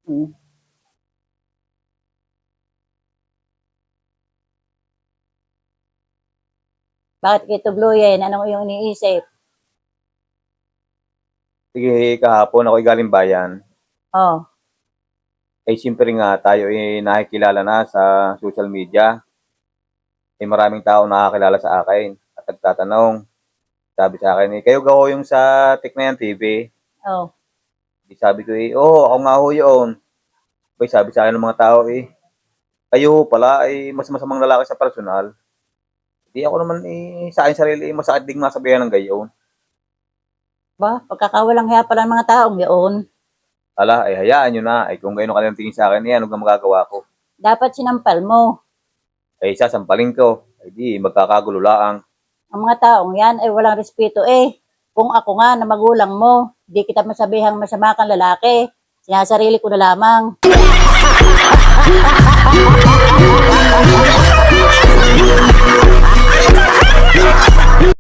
Hmm. Bakit kayo tugluyin? Anong iyong iniisip? Sige, kahapon ako'y galing bayan. Oh, Eh, siyempre nga tayo, nakikilala na sa social media. Eh, maraming tao nakakilala sa akin at nagtatanong. Sabi sa akin, "Kayo ba ho yung sa Tikmayan TV?" oh. Di sabi ko, "Oo, ako nga ho yun." Aba'y sabi sa'kin ng mga tao, "Kayo ho pala ay mas masamang lalaki sa personal." Di ako naman, sa aking sarili, masakit ding masabihan ng gayon. Ba, pagkakawalang hiya pala ng mga taong yun. Hala, hayaan niyo na. Kung gayon ang kanilang tingin sa'kin, ano bang magagawa ko? Dapat sinampal mo. Sasampalin ko. Di magkakagulo laang. Ang mga taong yan ay walang respeto eh. Kung ako nga na magulang mo, di kita masabihang masama kang lalaki. Sinasarili ko na lamang.